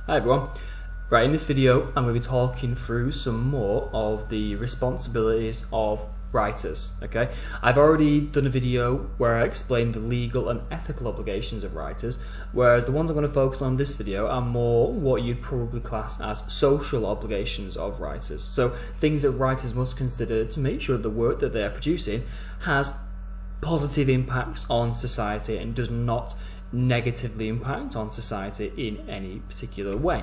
Hi everyone. Right, in this video I'm going to be talking through some more of the responsibilities of writers. Okay, I've already done a video where I explained the legal and ethical obligations of writers, whereas the ones I'm going to focus on in this video are more what you'd probably class as social obligations of writers. So things that writers must consider to make sure the work that they are producing has positive impacts on society and does not negatively impact on society in any particular way.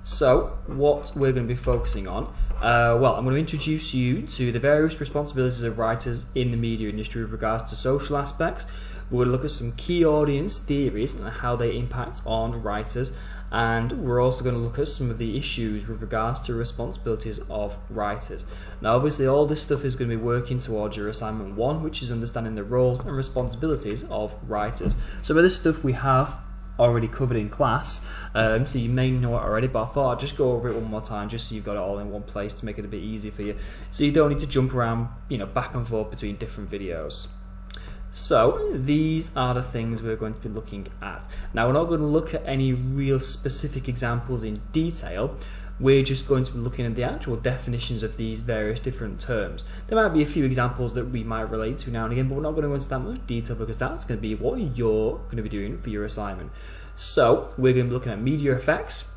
So what we're going to be focusing on, well, I'm going to introduce you to the various responsibilities of writers in the media industry with regards to social aspects. We're going to look at some key audience theories and how they impact on writers, and we're also going to look at some of the issues with regards to responsibilities of writers. Now obviously all this stuff is going to be working towards your assignment 1, which is understanding the roles and responsibilities of writers. Some of this stuff we have already covered in class, so you may know it already, but I thought I'd just go over it one more time just so you've got it all in one place to make it a bit easier for you, so you don't need to jump around, back and forth between different videos. So these are the things we're going to be looking at. Now we're not going to look at any real specific examples in detail. We're just going to be looking at the actual definitions of these various different terms. There might be a few examples that we might relate to now and again, but we're not going to go into that much detail because that's going to be what you're going to be doing for your assignment. So we're going to be looking at media effects,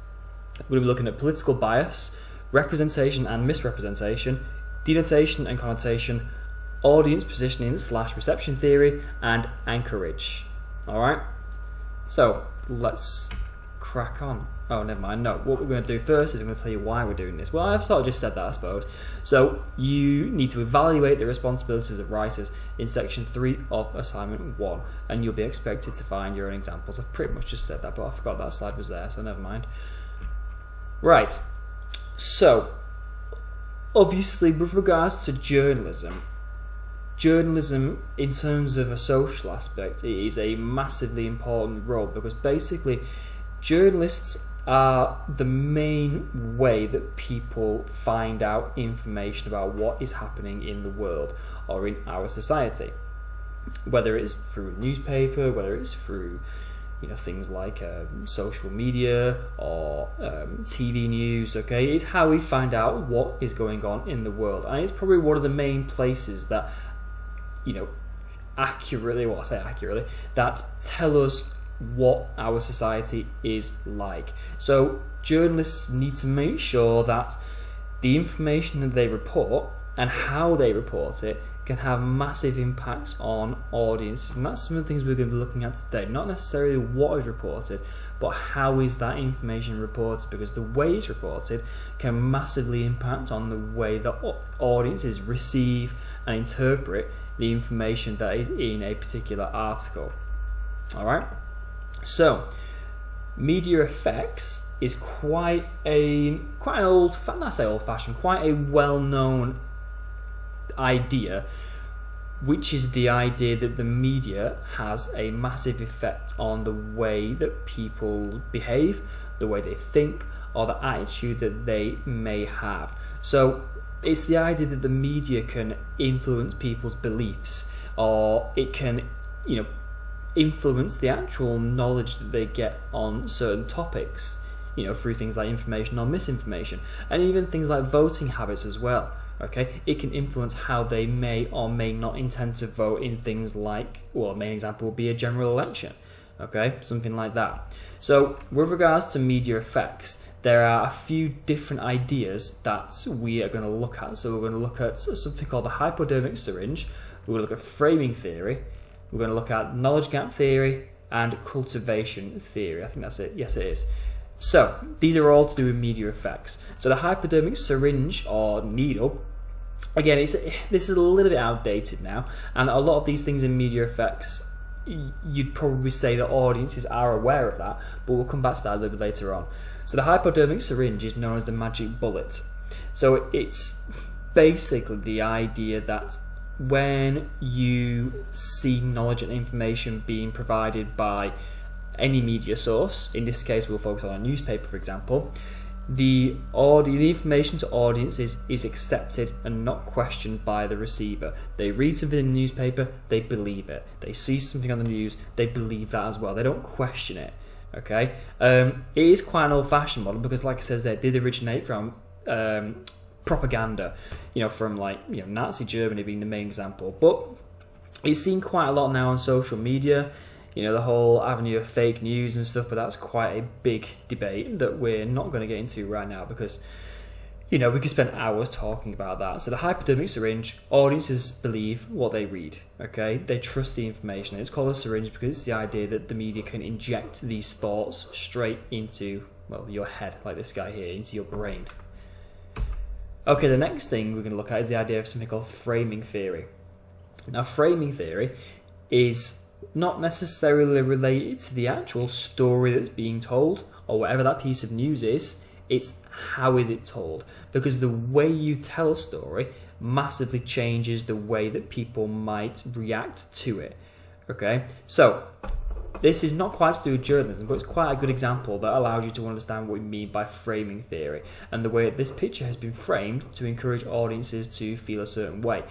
we're going to be looking at political bias, representation and misrepresentation, denotation and connotation, audience positioning / reception theory, and Anchorage. Alright, so let's crack on. Oh, never mind. No, what we're going to do first is I'm going to tell you why we're doing this. Well, I've sort of just said that, I suppose. So you need to evaluate the responsibilities of writers in section 3 of assignment 1, and you'll be expected to find your own examples. I've pretty much just said that, but I forgot that slide was there, so never mind. Right, so obviously with regards to journalism in terms of a social aspect, it is a massively important role because basically journalists are the main way that people find out information about what is happening in the world or in our society. Whether it's through a newspaper, whether it's through things like social media or TV news, okay? It's how we find out what is going on in the world. And it's probably one of the main places that, accurately, that tell us what our society is like. So journalists need to make sure that the information that they report and how they report it can have massive impacts on audiences, and that's some of the things we're going to be looking at today. Not necessarily what is reported, but how is that information reported, because the way it's reported can massively impact on the way that audiences receive and interpret the information that is in a particular article. Alright? So, media effects is quite a well-known idea, which is the idea that the media has a massive effect on the way that people behave, the way they think, or the attitude that they may have. So it's the idea that the media can influence people's beliefs, or it can, influence the actual knowledge that they get on certain topics, through things like information or misinformation, and even things like voting habits as well. Okay, it can influence how they may or may not intend to vote in things like, well, a main example would be a general election. Okay, something like that. So with regards to media effects, there are a few different ideas that we are going to look at. So we're going to look at something called the hypodermic syringe, we're going to look at framing theory, we're going to look at knowledge gap theory, and cultivation theory. I think that's it. Yes, it is. So these are all to do with media effects. So the hypodermic syringe or needle, again, this is a little bit outdated now, and a lot of these things in media effects, you'd probably say that audiences are aware of that, but we'll come back to that a little bit later on. So the hypodermic syringe is known as the magic bullet. So it's basically the idea that when you see knowledge and information being provided by any media source, in this case we'll focus on a newspaper for example, the information to audiences is accepted and not questioned by the receiver. They read something in the newspaper, they believe it. They see something on the news, they believe that as well. They don't question it. Okay, it is quite an old-fashioned model because, like I said, they did originate from propaganda, from Nazi Germany being the main example. But it's seen quite a lot now on social media, the whole avenue of fake news and stuff. But that's quite a big debate that we're not going to get into right now because we could spend hours talking about that. So the hypodermic syringe, audiences believe what they read, okay? They trust the information. It's called a syringe because it's the idea that the media can inject these thoughts straight into, your head, like this guy here, into your brain. Okay, the next thing we're going to look at is the idea of something called framing theory. Now, framing theory is not necessarily related to the actual story that's being told or whatever that piece of news is. It's how is it told, because the way you tell a story massively changes the way that people might react to it. Okay, so this is not quite to do with journalism, but it's quite a good example that allows you to understand what we mean by framing theory and the way that this picture has been framed to encourage audiences to feel a certain way.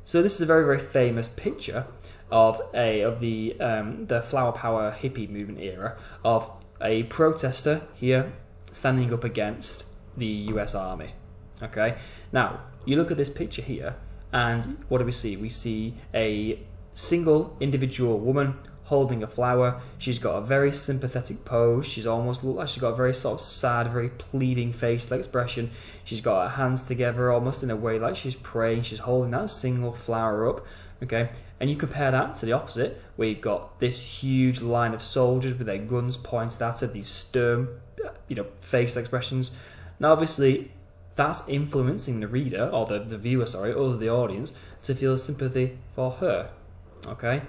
So this is a very, very famous picture of the flower power hippie movement era of a protester here standing up against the US Army. Okay, now you look at this picture here, and what do we see? We see a single individual woman holding a flower. She's got a very sympathetic pose. She's almost looked like she's got a very sort of sad, very pleading facial expression. She's got her hands together, almost in a way like she's praying. She's holding that single flower up. Okay, and you compare that to the opposite, where you've got this huge line of soldiers with their guns pointed at her, these stern, facial expressions. Now, obviously, that's influencing the reader, or the viewer, us, the audience, to feel sympathy for her. Okay?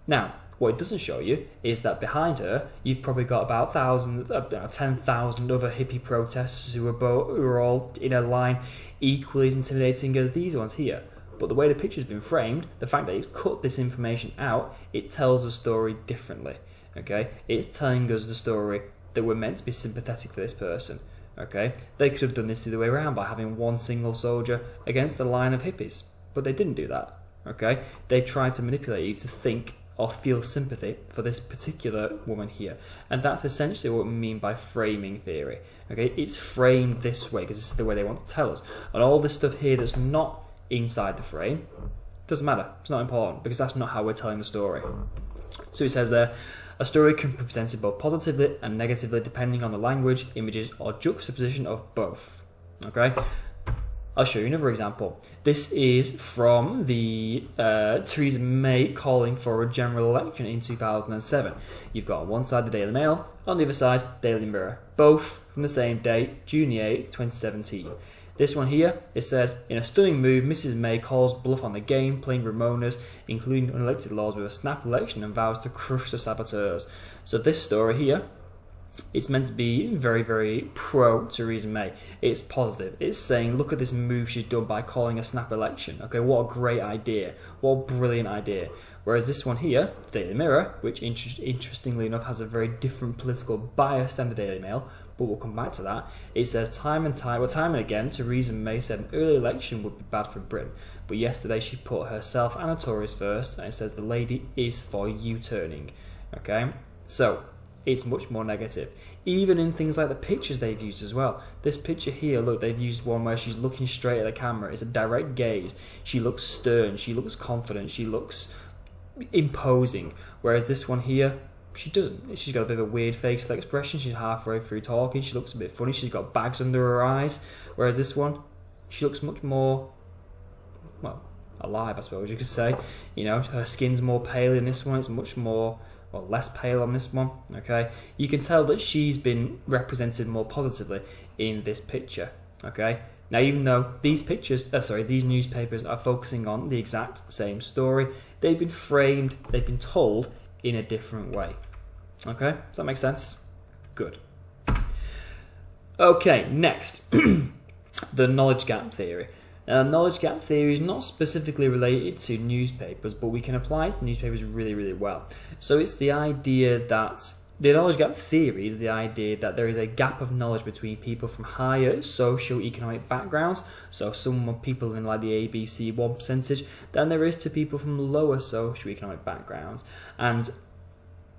Now, what it doesn't show you is that behind her, you've probably got about 10,000 other hippie protesters who are all in a line equally as intimidating as these ones here. But the way the picture's been framed, the fact that it's cut this information out, it tells the story differently. Okay? It's telling us the story that we're meant to be sympathetic for this person. Okay? They could have done this the other way around by having one single soldier against a line of hippies, but they didn't do that. Okay? They tried to manipulate you to think or feel sympathy for this particular woman here, and that's essentially what we mean by framing theory. Okay? It's framed this way because this is the way they want to tell us, and all this stuff here that's not inside the frame doesn't matter. It's not important because that's not how we're telling the story. So it says there, a story can be presented both positively and negatively depending on the language, images, or juxtaposition of both. Okay, I'll show you another example. This is from the Theresa May calling for a general election in 2007. You've got on one side the Daily Mail, on the other side Daily Mirror, both from the same date, June 8th, 2017. This one here, it says, in a stunning move, Mrs. May calls bluff on the game, playing Ramonas, including unelected lords with a snap election, and vows to crush the saboteurs. So this story here, it's meant to be very, very pro Theresa May. It's positive. It's saying, look at this move she's done by calling a snap election. Okay, what a great idea. What a brilliant idea. Whereas this one here, the Daily Mirror, which interestingly enough has a very different political bias than the Daily Mail, but we'll come back to that. It says time and again, Theresa May said an early election would be bad for Britain. But yesterday she put herself and her Tories first, and it says the lady is for U-turning. Okay? So, it's much more negative. Even in things like the pictures they've used as well. This picture here, look, they've used one where she's looking straight at the camera. It's a direct gaze. She looks stern. She looks confident. She looks imposing. Whereas this one here, she doesn't. She's got a bit of a weird facial expression. She's halfway through talking. She looks a bit funny. She's got bags under her eyes. Whereas this one, she looks much more, alive, I suppose you could say. Her skin's more pale in this one. It's much more, less pale on this one. Okay, you can tell that she's been represented more positively in this picture. Okay, now even though these newspapers are focusing on the exact same story, they've been framed, they've been told in a different way. Okay, does that make sense? Good. Okay, next, the knowledge gap theory. Now, knowledge gap theory is not specifically related to newspapers, but we can apply it to newspapers really, really well. So it's the idea that the knowledge gap theory is the idea that there is a gap of knowledge between people from higher socio-economic backgrounds, so some people in like the ABC 1%, than there is to people from lower socio-economic backgrounds. And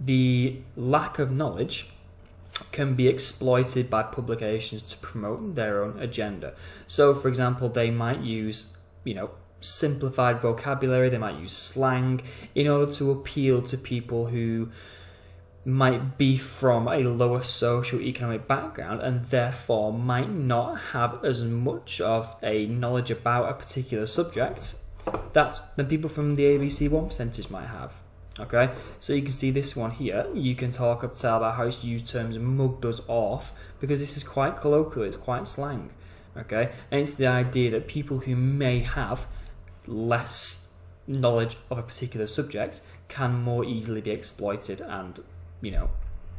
the lack of knowledge can be exploited by publications to promote their own agenda. So, for example, they might use, simplified vocabulary, they might use slang in order to appeal to people who might be from a lower socio-economic background and therefore might not have as much of a knowledge about a particular subject that the people from the ABC 1% might have. Okay, so you can see this one here. You can tell about how it's used terms mugged us off, because this is quite colloquial, it's quite slang. Okay, and it's the idea that people who may have less knowledge of a particular subject can more easily be exploited and,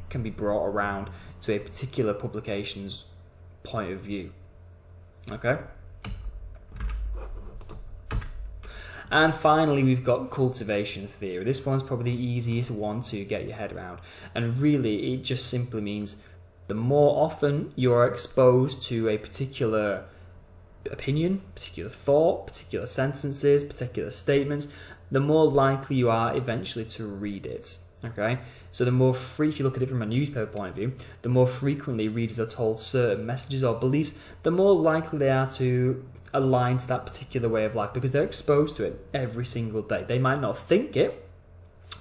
can be brought around to a particular publication's point of view. Okay. And finally, we've got cultivation theory. This one's probably the easiest one to get your head around. And really, it just simply means the more often you're exposed to a particular opinion, particular thought, particular sentences, particular statements, the more likely you are eventually to read it. Okay? So if you look at it from a newspaper point of view, the more frequently readers are told certain messages or beliefs, the more likely they are to align to that particular way of life, because they're exposed to it every single day. They might not think it,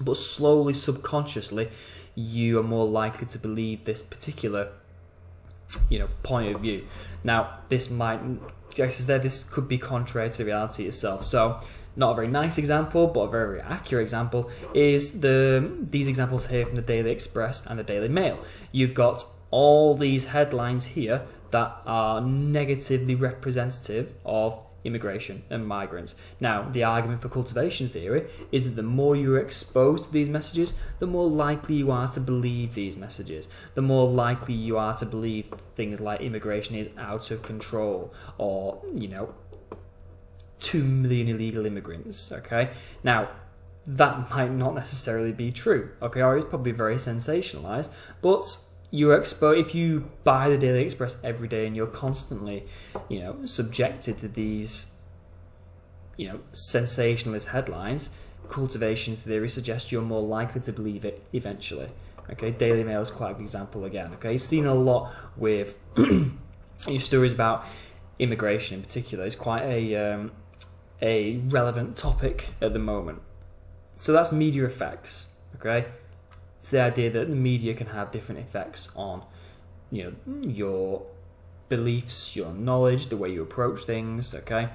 but slowly, subconsciously, you are more likely to believe this particular, point of view. Now, this could be contrary to reality itself. So, not a very nice example, but a very accurate example is these examples here from the Daily Express and the Daily Mail. You've got all these headlines here that are negatively representative of immigration and migrants. Now, the argument for cultivation theory is that the more you're exposed to these messages, the more likely you are to believe these messages. The more likely you are to believe things like immigration is out of control, or, 2 million illegal immigrants, okay? Now, that might not necessarily be true, okay? Or it's probably very sensationalized, but you're exposed. If you buy the Daily Express every day and you're constantly, subjected to these, sensationalist headlines, cultivation theory suggests you're more likely to believe it eventually. Okay, Daily Mail is quite a good example again. Okay, it's seen a lot with stories about immigration in particular. It's quite a relevant topic at the moment. So that's media effects. Okay. It's the idea that the media can have different effects on, your beliefs, your knowledge, the way you approach things, okay?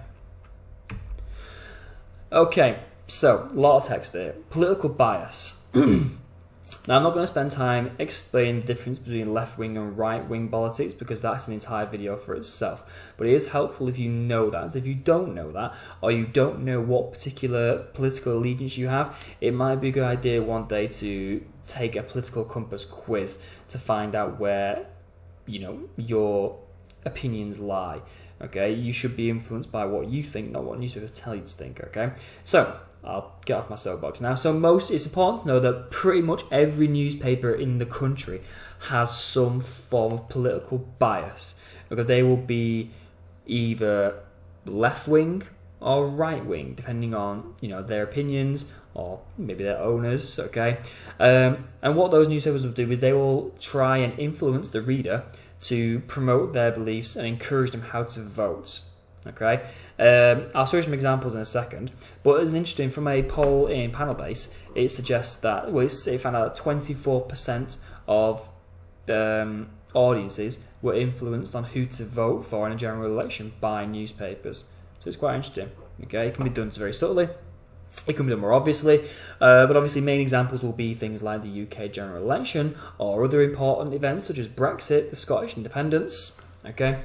Okay, so, a lot of text there. Political bias. Now, I'm not going to spend time explaining the difference between left-wing and right-wing politics, because that's an entire video for itself. But it is helpful if you know that. So if you don't know that, or you don't know what particular political allegiance you have, it might be a good idea one day to take a political compass quiz to find out where, your opinions lie. Okay, you should be influenced by what you think, not what newspapers tell you to think. Okay, so I'll get off my soapbox now. So it's important to know that pretty much every newspaper in the country has some form of political bias. Okay, they will be either left-wing or right-wing, depending on, their opinions or maybe their owners, okay? And what those newspapers will do is they will try and influence the reader to promote their beliefs and encourage them how to vote, okay? I'll show you some examples in a second, but it's interesting, from a poll in Panelbase, it suggests that, it found out that 24% of audiences were influenced on who to vote for in a general election by newspapers. So it's quite interesting. Okay, it can be done very subtly. It can be done more obviously, but obviously main examples will be things like the UK general election or other important events such as Brexit, the Scottish independence. Okay,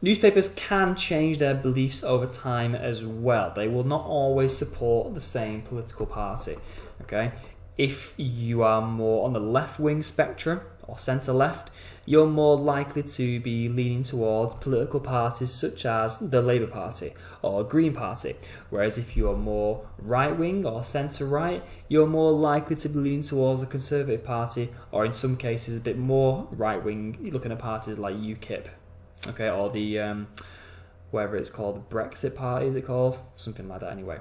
newspapers can change their beliefs over time as well. They will not always support the same political party. Okay, if you are more on the left-wing spectrum or centre-left, you're more likely to be leaning towards political parties such as the Labour Party or Green Party. Whereas if you're more right-wing or centre-right, you're more likely to be leaning towards the Conservative Party, or in some cases a bit more right-wing, you're looking at parties like UKIP, okay, or the, whatever it's called, the Brexit Party, is it called? Something like that anyway.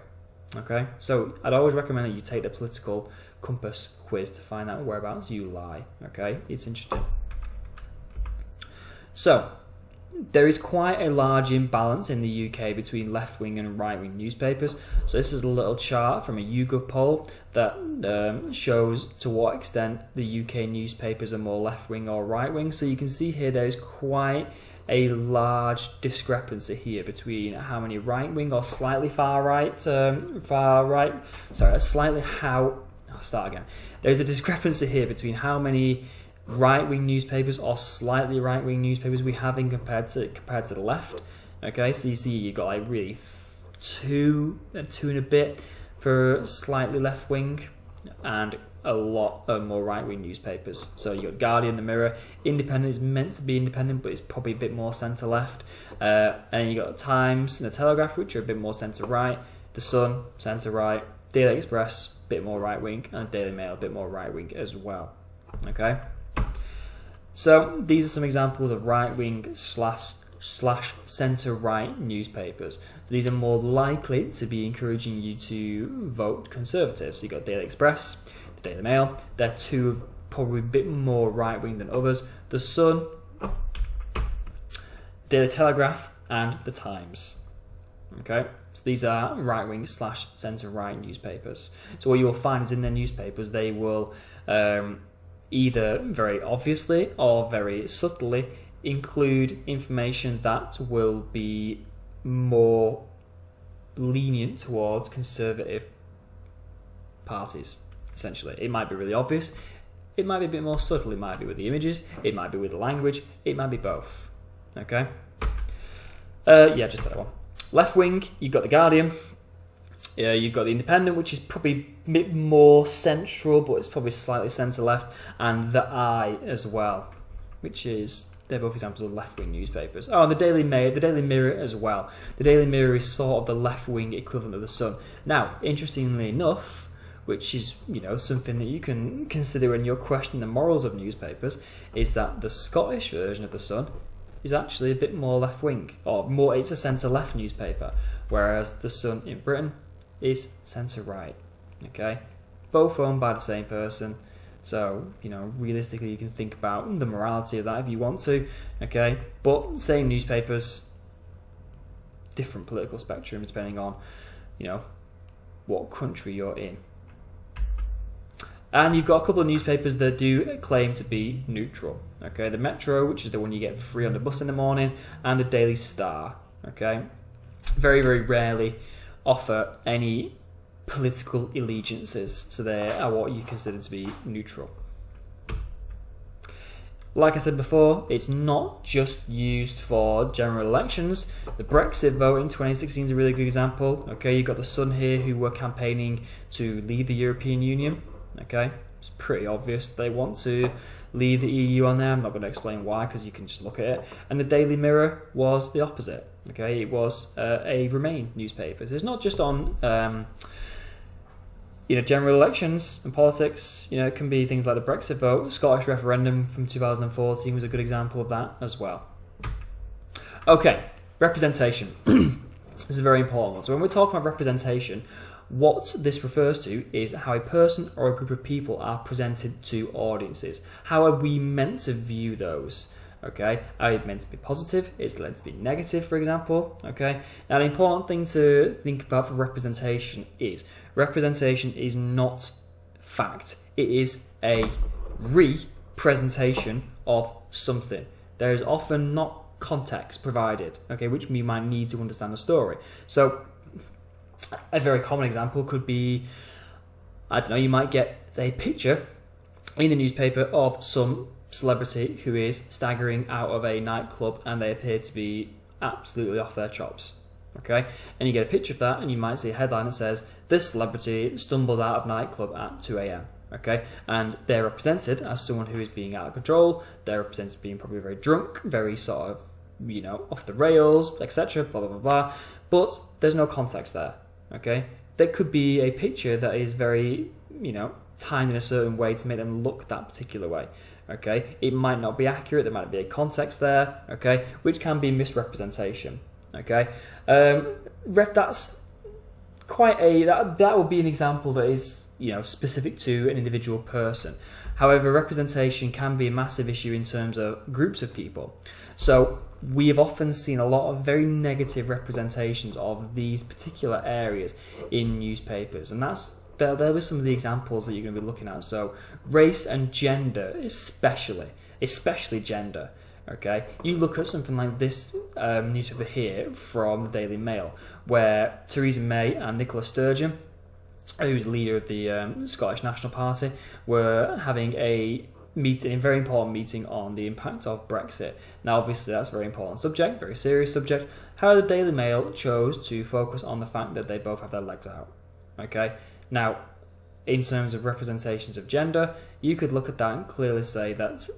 Okay, so I'd always recommend that you take the political compass quiz to find out whereabouts you lie. Okay, it's interesting. So, there is quite a large imbalance in the UK between left-wing and right-wing newspapers. So this is a little chart from a YouGov poll that shows to what extent the UK newspapers are more left-wing or right-wing. So you can see here there's quite a large discrepancy here between how many right-wing or slightly There's a discrepancy here between how many right-wing newspapers or slightly right-wing newspapers we have in compared to the left. Okay, so you see you've got like really two and a bit for slightly left-wing and a lot of more right-wing newspapers. So you've got Guardian, the Mirror. Independent is meant to be independent, but it's probably a bit more centre-left. And you've got the Times and the Telegraph, which are a bit more centre-right. The Sun, centre-right. Daily Express, a bit more right-wing. And the Daily Mail, a bit more right-wing as well. Okay? So these are some examples of right-wing slash centre-right newspapers. So these are more likely to be encouraging you to vote Conservative. So you've got Daily Express, the Daily Mail. They're two of probably a bit more right-wing than others. The Sun, Daily Telegraph, and the Times. Okay, so these are right-wing slash centre-right newspapers. So what you will find is in their newspapers they will either very obviously or very subtly include information that will be more lenient towards conservative parties, essentially. It might be really obvious, it might be a bit more subtle, it might be with the images, it might be with the language, it might be both. Okay? Just that one. Left wing, you've got the Guardian. You've got the Independent, which is probably a bit more central, but it's probably slightly centre-left, and the Eye as well, which is, they're both examples of left-wing newspapers. Oh, and the Daily Mirror as well. The Daily Mirror is sort of the left-wing equivalent of the Sun. Now, interestingly enough, which is, something that you can consider when you're questioning the morals of newspapers, is that the Scottish version of the Sun is actually a bit more left-wing, or more, it's a centre-left newspaper, whereas the Sun in Britain is centre-right. Okay, both owned by the same person, so realistically you can think about the morality of that if you want to. Okay, but same newspapers, different political spectrum depending on what country you're in. And you've got a couple of newspapers that do claim to be neutral. Okay, the Metro, which is the one you get free on the bus in the morning, and the Daily Star. Okay, very, very rarely offer any political allegiances, so they are what you consider to be neutral. Like I said before, it's not just used for general elections. The Brexit vote in 2016 is a really good example. Okay, you've got the Sun here who were campaigning to leave the European Union. Okay, it's pretty obvious they want to leave the EU on there. I'm not going to explain why, because you can just look at it. And the Daily Mirror was the opposite. Okay, it was a Remain newspaper. So it's not just on general elections and politics. It can be things like the Brexit vote. Scottish referendum from 2014 was a good example of that as well. Okay, representation. This is a very important one. So when we're talking about representation, what this refers to is how a person or a group of people are presented to audiences. How are we meant to view those? Okay, are they meant to be positive? Is it meant to be negative, for example? Okay, now the important thing to think about for representation is not fact. It is a representation of something. There is often not context provided, okay, which we might need to understand the story. So a very common example could be, you might get a picture in the newspaper of some celebrity who is staggering out of a nightclub and they appear to be absolutely off their chops. Okay, and you get a picture of that and you might see a headline that says, this celebrity stumbles out of nightclub at 2 a.m. Okay, and they're represented as someone who is being out of control. They're represented as being probably very drunk, very sort of, off the rails, etc. Blah, blah, blah, blah. But there's no context there. Okay, there could be a picture that is very, timed in a certain way to make them look that particular way. Okay, it might not be accurate. There might be a context there. Okay, which can be misrepresentation. Okay, that's that would be an example that is, specific to an individual person. However, representation can be a massive issue in terms of groups of people. So we have often seen a lot of very negative representations of these particular areas in newspapers, and there were some of the examples that you're going to be looking at. So race and gender, especially gender. Okay, you look at something like this newspaper here from the Daily Mail, where Theresa May and Nicola Sturgeon, who's the leader of the Scottish National Party, were having a very important meeting on the impact of Brexit. Now, obviously, that's a very important subject, very serious subject. However, the Daily Mail chose to focus on the fact that they both have their legs out. Okay, now, in terms of representations of gender, you could look at that and clearly say that,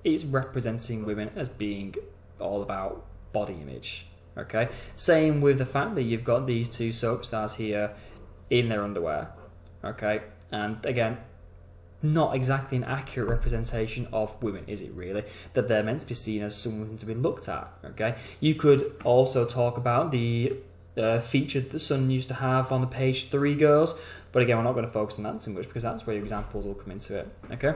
it's representing women as being all about body image. Okay, same with the fact that you've got these two soap stars here in their underwear. Okay, and again, not exactly an accurate representation of women, is it really? That they're meant to be seen as something to be looked at. Okay, you could also talk about the feature that the Sun used to have on the page 3 girls, but again, we're not going to focus on that too much because that's where your examples will come into it. Okay,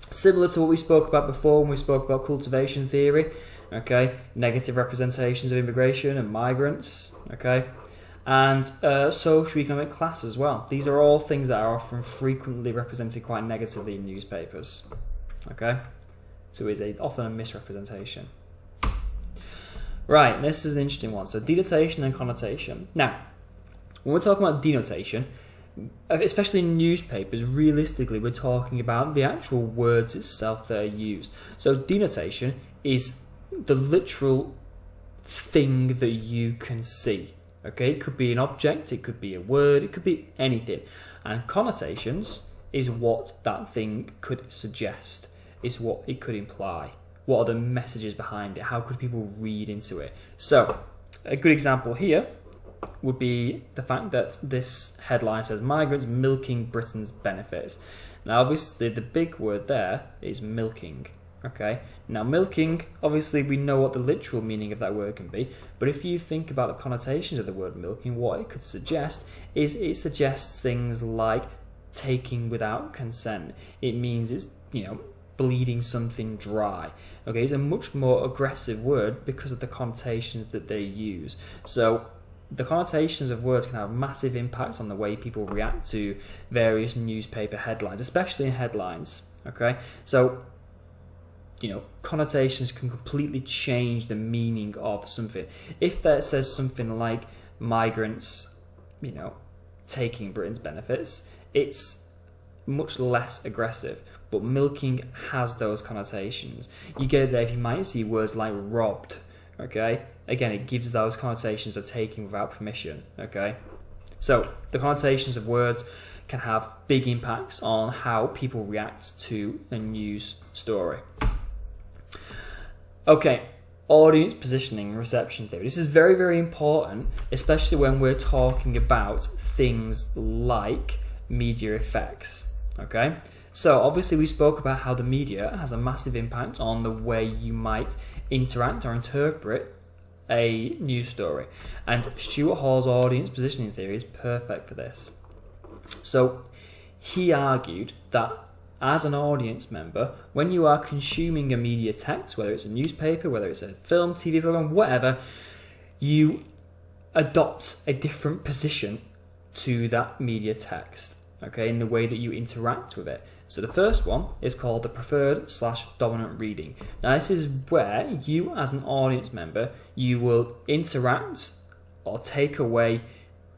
similar to what we spoke about before when we spoke about cultivation theory. Okay, negative representations of immigration and migrants. Okay, and socio-economic class as well. These are all things that are often frequently represented quite negatively in newspapers. Okay, so it's often a misrepresentation. Right, this is an interesting one. So denotation and connotation. Now, when we're talking about denotation, especially in newspapers, realistically we're talking about the actual words itself that are used. So denotation is the literal thing that you can see. Okay, it could be an object, it could be a word, it could be anything. And connotations is what that thing could suggest, is what it could imply. What are the messages behind it? How could people read into it? So, a good example here would be the fact that this headline says migrants milking Britain's benefits. Now, obviously, the big word there is milking. Okay, now milking, obviously we know what the literal meaning of that word can be, but if you think about the connotations of the word milking, what it could suggest is it suggests things like taking without consent. It means it's, bleeding something dry. Okay, it's a much more aggressive word because of the connotations that they use. So the connotations of words can have massive impacts on the way people react to various newspaper headlines, especially in headlines. Okay, so connotations can completely change the meaning of something. If that says something like migrants, taking Britain's benefits, it's much less aggressive. But milking has those connotations. You get it there if you might see words like robbed. Okay, again, it gives those connotations of taking without permission. Okay, so the connotations of words can have big impacts on how people react to a news story. Okay, audience positioning and reception theory. This is very, very important, especially when we're talking about things like media effects. Okay, so obviously we spoke about how the media has a massive impact on the way you might interact or interpret a news story. And Stuart Hall's audience positioning theory is perfect for this. So he argued that as an audience member, when you are consuming a media text, whether it's a newspaper, whether it's a film, TV program, whatever, you adopt a different position to that media text, okay, in the way that you interact with it. So the first one is called the preferred/dominant reading. Now this is where you as an audience member, you will interact or take away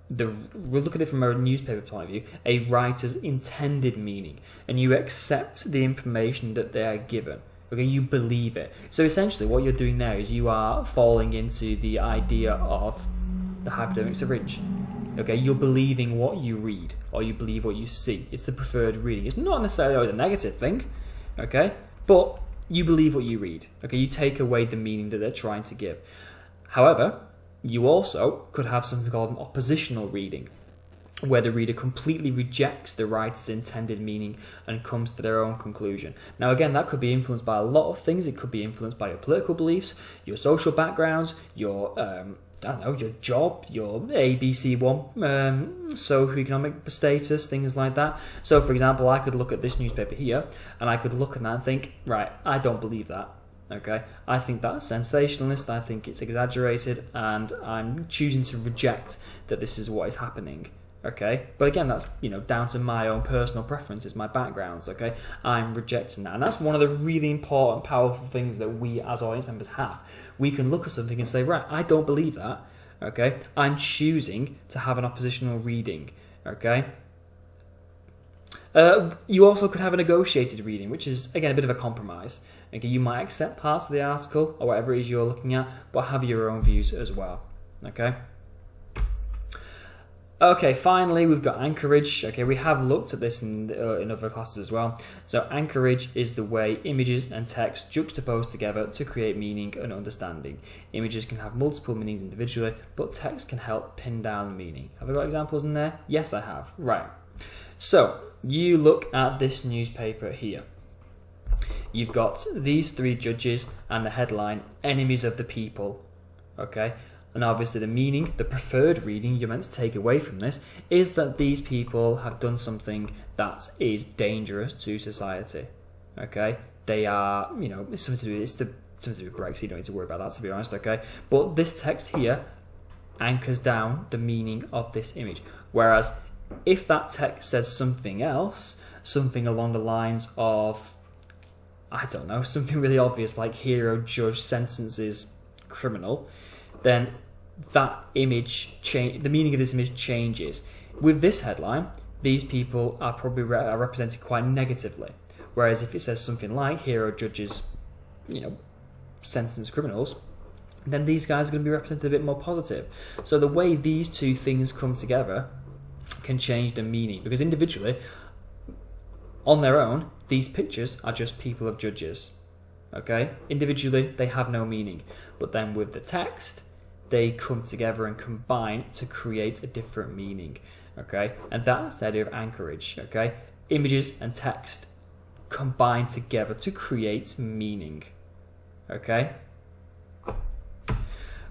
we'll look at it from a newspaper point of view, a writer's intended meaning, and you accept the information that they are given. Okay, you believe it. So essentially what you're doing there is you are falling into the idea of the hypodermics of rich. Okay, you're believing what you read, or you believe what you see. It's the preferred reading. It's not necessarily always a negative thing, okay, but you believe what you read. Okay, you take away the meaning that they're trying to give. However, you also could have something called an oppositional reading, where the reader completely rejects the writer's intended meaning and comes to their own conclusion. Now again, that could be influenced by a lot of things. It could be influenced by your political beliefs, your social backgrounds, your I don't know, your job, your ABC1, socioeconomic status, things like that. So, for example, I could look at this newspaper here, and I could look at that and think, right, I don't believe that. Okay, I think that's sensationalist, I think it's exaggerated, and I'm choosing to reject that this is what is happening. Okay, but again, that's, you know, down to my own personal preferences, my backgrounds. Okay, I'm rejecting that, and that's one of the really important, powerful things that we as audience members have. We can look at something and say, right, I don't believe that. Okay, I'm choosing to have an oppositional reading. Okay. You also could have a negotiated reading, which is, again, a bit of a compromise. Okay, you might accept parts of the article or whatever it is you're looking at, but have your own views as well. Okay. Okay, finally, we've got Anchorage. Okay, we have looked at this in other classes as well. So Anchorage is the way images and text juxtapose together to create meaning and understanding. Images can have multiple meanings individually, but text can help pin down the meaning. Have I got examples in there? Yes, I have. Right. So you look at this newspaper here. You've got these three judges and the headline, Enemies of the People. Okay. And obviously the meaning, the preferred reading you're meant to take away from this is that these people have done something that is dangerous to society. Okay? They are, you know, it's something to do with Brexit, you don't need to worry about that, to be honest, okay? But this text here anchors down the meaning of this image. Whereas if that text says something else, something along the lines of, I don't know, something really obvious like hero, judge, sentences, criminal, then that image the meaning of this image changes. With this headline, these people are probably are represented quite negatively. Whereas if it says something like hero, judges, you know, sentence criminals, then these guys are going to be represented a bit more positive. So the way these two things come together can change the meaning, because individually, on their own, these pictures are just people of judges. Okay? Individually, they have no meaning. But then with the text, they come together and combine to create a different meaning. Okay? And that's the idea of Anchorage. Okay? Images and text combine together to create meaning. Okay?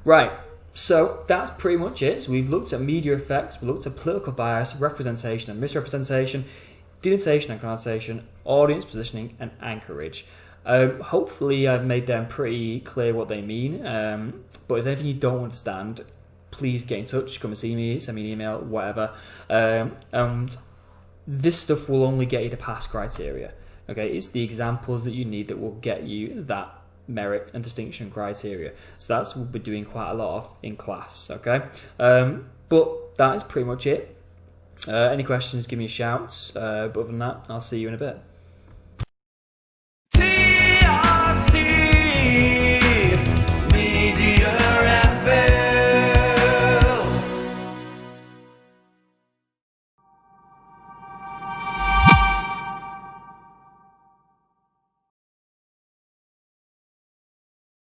Right. So that's pretty much it. So we've looked at media effects, we looked at political bias, representation and misrepresentation, denotation and connotation, audience positioning, and Anchorage. Hopefully I've made them pretty clear what they mean, but if anything you don't understand, please get in touch, come and see me, send me an email, whatever. And this stuff will only get you to pass criteria. Okay, it's the examples that you need that will get you that merit and distinction criteria. So that's what we'll be doing quite a lot of in class. Okay, but that is pretty much it. Any questions, give me a shout. But other than that, I'll see you in a bit.